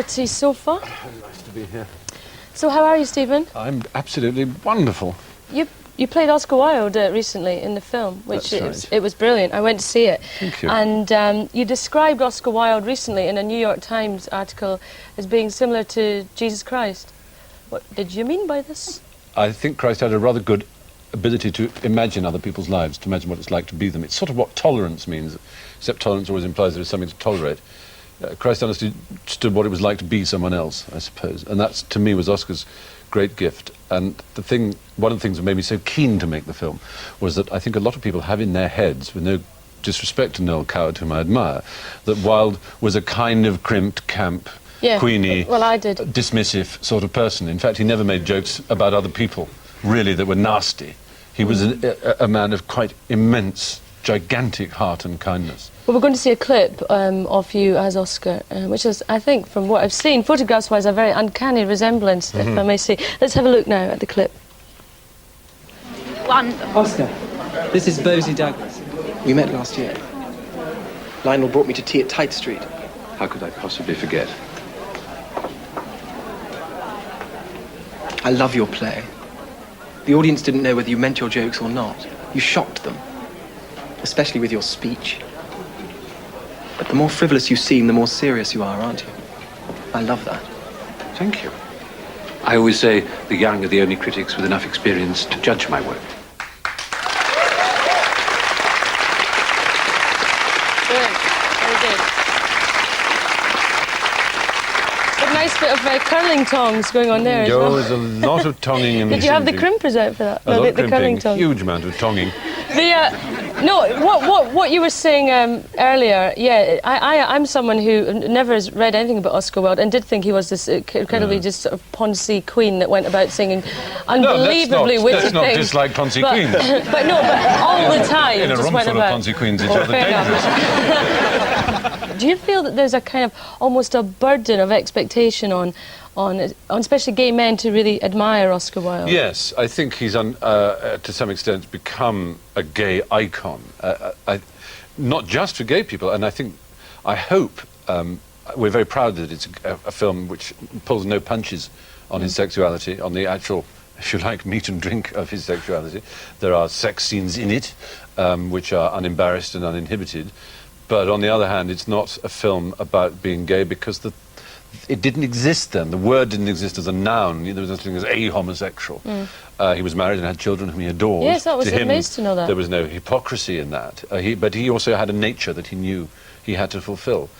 party so far. Nice to be here. So how are you, Stephen? I'm absolutely wonderful. You played Oscar Wilde recently in the film, which it was brilliant. I went to see it. Thank you. And you described Oscar Wilde recently in a New York Times article as being similar to Jesus Christ. What did you mean by this? I think Christ had a rather good ability to imagine other people's lives, to imagine what it's like to be them. It's sort of what tolerance means, except tolerance always implies there is something to tolerate. Christ understood what it was like to be someone else, I suppose. And that, to me, was Oscar's great gift. And one of the things that made me so keen to make the film was that I think a lot of people have in their heads, with no disrespect to Noel Coward, whom I admire, that Wilde was a kind of crimped, camp, queenie, well, I did. dismissive sort of person. In fact, he never made jokes about other people, really, that were nasty. He was a man of quite immense, gigantic heart and kindness. Well, we're going to see a clip of you as Oscar, which is, I think, from what I've seen, photographs-wise, a very uncanny resemblance, if I may say. Let's have a look now at the clip. Wonderful. Oscar, this is Bosie Douglas. We met last year. Lionel brought me to tea at Tite Street. How could I possibly forget? I love your play. The audience didn't know whether you meant your jokes or not. You shocked them, especially with your speech. But the more frivolous you seem, the more serious you are, aren't you? I love that. Thank you. I always say the young are the only critics with enough experience to judge my work. Brilliant. Very good. A nice bit of curling tongs going on there as well. There's a lot of tonguing. Did you have the crimpers out for that? No, the curling tongs. Huge amount of tonguing. No, what you were saying earlier, yeah, I'm someone who never has read anything about Oscar Wilde and did think he was this incredibly just sort of poncy queen that went about singing unbelievably witty things. Let's not dislike poncy queens. But all the time. In a room full of poncy queens, it's rather dangerous. Do you feel that there's a kind of almost a burden of expectation on especially gay men to really admire Oscar Wilde? Yes, I think he's to some extent become a gay icon, not just for gay people, and I hope we're very proud that it's a film which pulls no punches on his sexuality, on the actual, if you like, meat and drink of his sexuality. There are sex scenes in it which are unembarrassed and uninhibited, but on the other hand, it's not a film about being gay because it didn't exist then. The word didn't exist as a noun. There was nothing as a homosexual. He was married and had children whom he adored. Yes, that was amazing to know that. There was no hypocrisy in that. But he also had a nature that he knew he had to fulfill.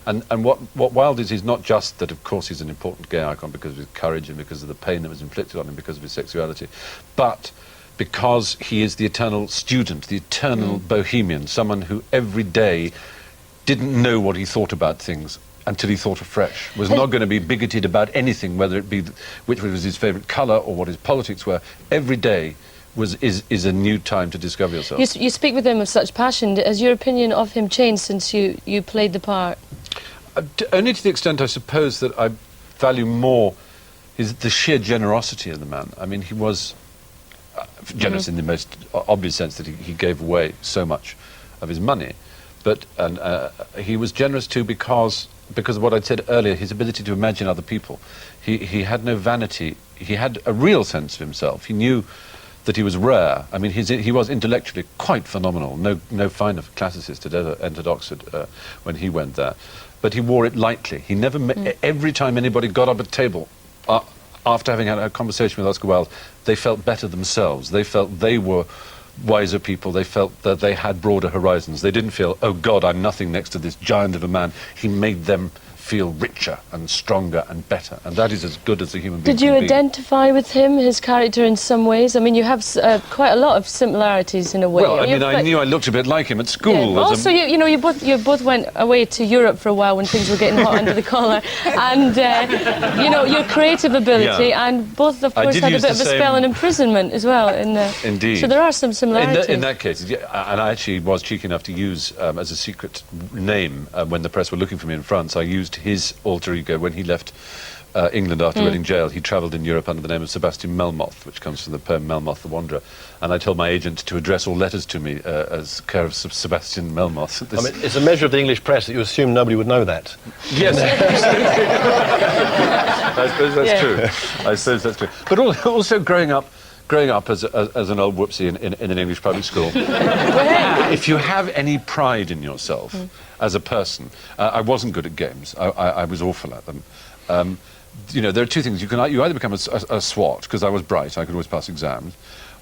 And what Wilde is not just that, of course, he's an important gay icon because of his courage and because of the pain that was inflicted on him because of his sexuality, but because he is the eternal student, the eternal bohemian, someone who every day didn't know what he thought about things until he thought afresh, was not going to be bigoted about anything, whether it be which was his favourite colour or what his politics were. Every day is a new time to discover yourself. You speak with him with such passion. Has your opinion of him changed since you played the part? Only to the extent, I suppose, that I value more the sheer generosity of the man. I mean, he was generous in the most obvious sense that he gave away so much of his money, but he was generous too because of what I'd said earlier, his ability to imagine other people. He had no vanity. He had a real sense of himself. He knew that he was rare. I mean, he was intellectually quite phenomenal. No finer classicist had ever entered Oxford when he went there. But he wore it lightly. He never every time anybody got up at table, after having had a conversation with Oscar Wilde, they felt better themselves. They felt they were wiser people. They felt that they had broader horizons. They didn't feel, oh God, I'm nothing next to this giant of a man. He made them feel richer and stronger and better, and that is as good as a human being. Did you identify with him, his character, in some ways? I mean, you have quite a lot of similarities in a way. Well, I mean, I knew I looked a bit like him at school. Yeah. Also, you both went away to Europe for a while when things were getting hot under the collar, and you know, your creative ability, and both, of course, had a bit of a spell in imprisonment as well. Indeed. So there are some similarities. In that case, yeah, and I actually was cheeky enough to use as a secret name when the press were looking for me in France. I used his alter ego when he left England after Reading Jail, he travelled in Europe under the name of Sebastian Melmoth, which comes from the poem Melmoth the Wanderer. And I told my agent to address all letters to me as care of Sebastian Melmoth. I mean, it's a measure of the English press that you assume nobody would know that. Yes. I suppose that's true. I suppose that's true. But also growing up as an old whoopsie in an English public school, if you have any pride in yourself as a person, I wasn't good at games. I was awful at them. You know, there are two things. You either become a swot, because I was bright, I could always pass exams,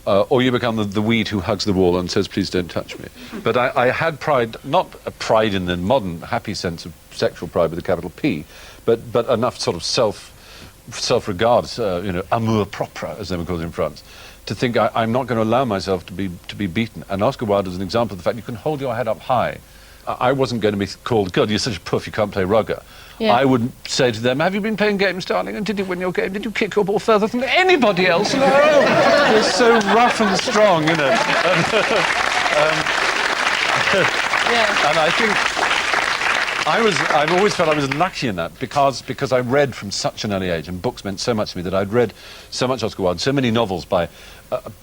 or you become the weed who hugs the wall and says, please don't touch me. But I had pride, not a pride in the modern happy sense of sexual pride with a capital P, but enough sort of self-regard, you know, amour propre, as they would call it in France, to think I'm not going to allow myself to be beaten. And Oscar Wilde is an example of the fact you can hold your head up high. I wasn't going to be called, God, you're such a puff, you can't play rugger. Yeah. I would say to them, have you been playing games, darling? And did you win your game? Did you kick your ball further than anybody else? No! You're so rough and strong, you know. And I think I've always felt I was lucky in that because I read from such an early age, and books meant so much to me, that I'd read so much Oscar Wilde, so many novels by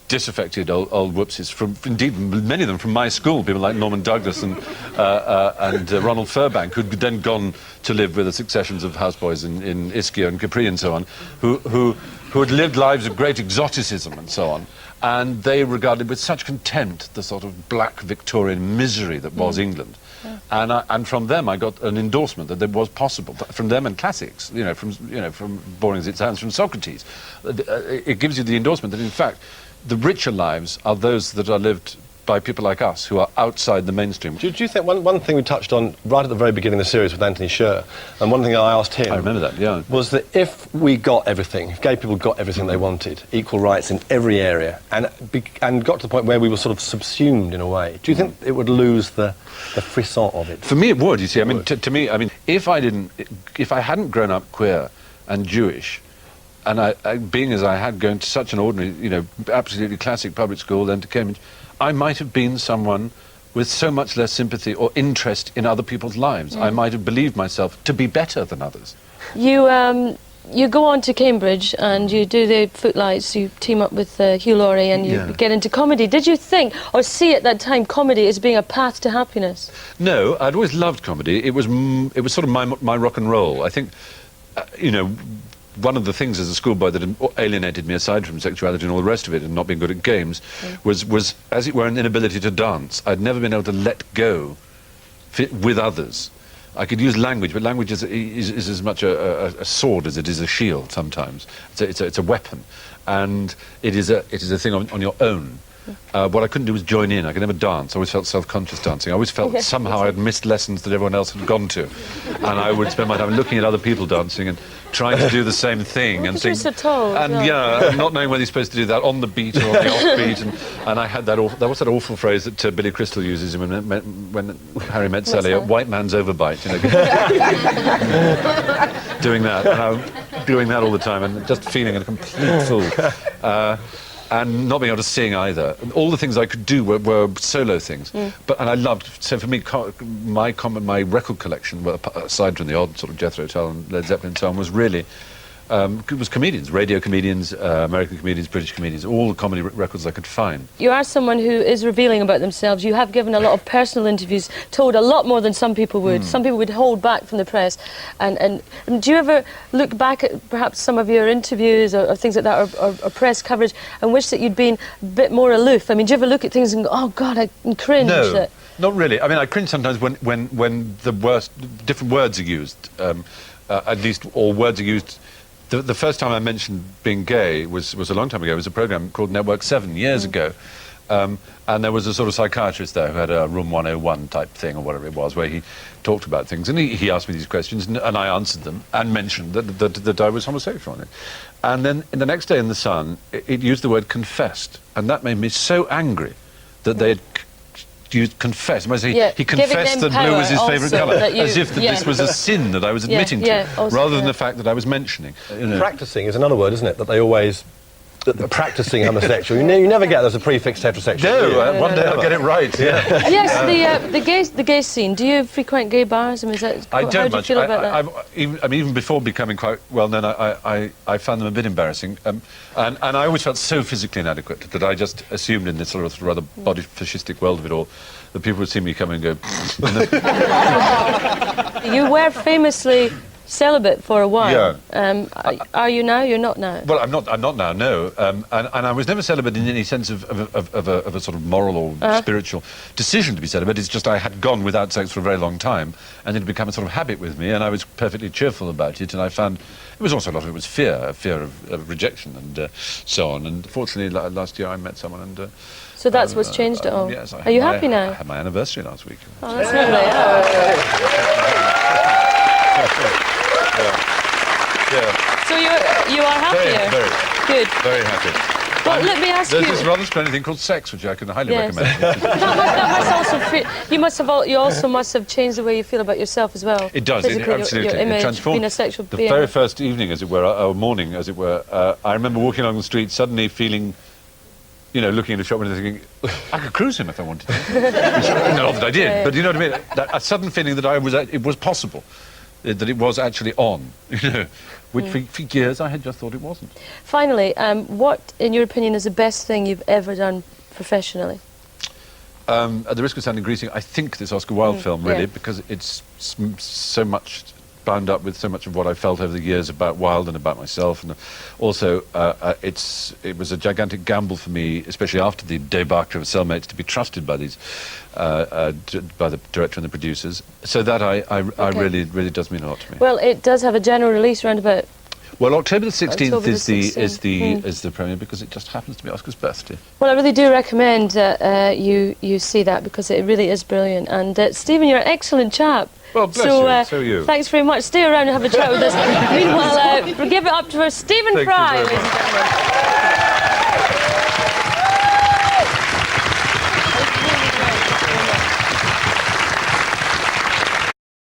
disaffected old whoopsies, indeed many of them from my school, people like Norman Douglas and Ronald Furbank, who'd then gone to live with the successions of houseboys in Ischia and Capri and so on, who had lived lives of great exoticism and so on, and they regarded with such contempt the sort of black Victorian misery that was England. Yeah. And from them I got an endorsement that it was possible. From them and classics, from boring as it sounds, from Socrates, it gives you the endorsement that in fact the richer lives are those that are lived by people like us who are outside the mainstream. Do you think one thing we touched on right at the very beginning of the series with Anthony Sher, and one thing I asked him, I remember that, yeah, was that if we got everything, if gay people got everything they wanted, equal rights in every area, and got to the point where we were sort of subsumed in a way, do you think it would lose the frisson of it? For me, it would. You see, I mean, to me, I mean, if I hadn't grown up queer and Jewish, and I being as I had, going to such an ordinary, you know, absolutely classic public school, then to Cambridge, I might have been someone with so much less sympathy or interest in other people's lives. I might have believed myself to be better than others. You go on to Cambridge and you do the Footlights, you team up with Hugh Laurie and you get into comedy. Did you think, or see at that time, comedy as being a path to happiness? No, I'd always loved comedy. It was sort of my rock and roll. I think, you know, one of the things as a schoolboy that alienated me, aside from sexuality and all the rest of it and not being good at games, was, as it were, an inability to dance. I'd never been able to let go with others. I could use language, but language is as much a sword as it is a shield sometimes. It's a weapon, and it is a thing on your own. What I couldn't do was join in. I could never dance. I always felt self-conscious dancing. I always felt somehow I'd missed lessons that everyone else had gone to. And I would spend my time looking at other people dancing and trying to do the same thing. And think, so told, and not knowing whether you're supposed to do that on the beat or on the offbeat. And I had that awful phrase that Billy Crystal uses when Harry met Sally, a white man's overbite, you know. Doing that. And I'm doing that all the time and just feeling a complete fool. And not being able to sing either. And all the things I could do were solo things. And I loved, so for me, my record collection, well, aside from the odd sort of Jethro Tull and Led Zeppelin and so on, was really, it was comedians, radio comedians, American comedians, British comedians, all the comedy records I could find. You are someone who is revealing about themselves. You have given a lot of personal interviews, told a lot more than some people would. Some people would hold back from the press. And do you ever look back at perhaps some of your interviews or things like that, or press coverage, and wish that you'd been a bit more aloof? I mean, do you ever look at things and go, oh God, I cringe? No, not really. I mean, I cringe sometimes when the different words are used, at least, or words are used. The first time I mentioned being gay was a long time ago. It was a program called Network 7 years ago. And there was a sort of psychiatrist there who had a Room 101 type thing or whatever it was, where he talked about things. And he asked me these questions, and I answered them and mentioned that I was homosexual. And then the next day in The Sun, it used the word confessed. And that made me so angry that they had used confess. He confessed that blue was his favourite colour, as if this was a sin that I was admitting to, rather than the fact that I was mentioning. You know. Practising is another word, isn't it, that they always practising homosexual. You never get there's a prefix heterosexual. No, one day I'll get it right. Yeah. Yes, the gay scene. Do you frequent gay bars? I mean, is that, I how don't do you much. feel about that? Even before becoming quite well known, I found them a bit embarrassing, and I always felt so physically inadequate that I just assumed in this sort of rather body fascistic world of it all that people would see me come and go. You were famously celibate for a while. Yeah. Are you now? You're not now. Well, I'm not now. No, and I was never celibate in any sense of a sort of moral or spiritual decision to be celibate. It's just I had gone without sex for a very long time, and it had become a sort of habit with me, and I was perfectly cheerful about it. And I found it was also a lot of it was fear of rejection and so on. And fortunately, last year I met someone and. So that's what's changed it all. Yes, Are you happy now? I had my anniversary last week. Oh, that's lovely. Yeah. So you are happier? Very, Good. very happy. Well, let me ask you. There's this rather splendid thing called sex, which I can highly Yes. recommend. that must also you also must have changed the way you feel about yourself as well. It does, Physically, absolutely. Your image, It transformed. being a sexual The being. very first evening, as it were, or morning, as it were, I remember walking along the street, suddenly feeling, you know, looking at a shop and thinking, I could cruise him if I wanted to. Not that I did, but you know what I mean? A sudden feeling that it was possible, that it was actually on, you know, which for years I had just thought it wasn't. Finally, what, in your opinion, is the best thing you've ever done professionally? At the risk of sounding greasy, I think this Oscar Wilde film, really, yeah. because it's so much bound up with so much of what I felt over the years about Wilde and about myself, and also it was a gigantic gamble for me, especially after the debacle of Cellmates, to be trusted by these by the director and the producers. So that really does mean a lot to me. Well, it does have a general release around about. Well, October the 16th October the is 16th. the premiere, because it just happens to be Oscar's birthday. Well, I really do recommend you see that, because it really is brilliant. And Stephen, you're an excellent chap. Well, bless so, you. So are you. Thanks very much. Stay around and have a chat with us. Meanwhile, we'll give it up to Stephen Thank you Fry, very ladies and gentlemen.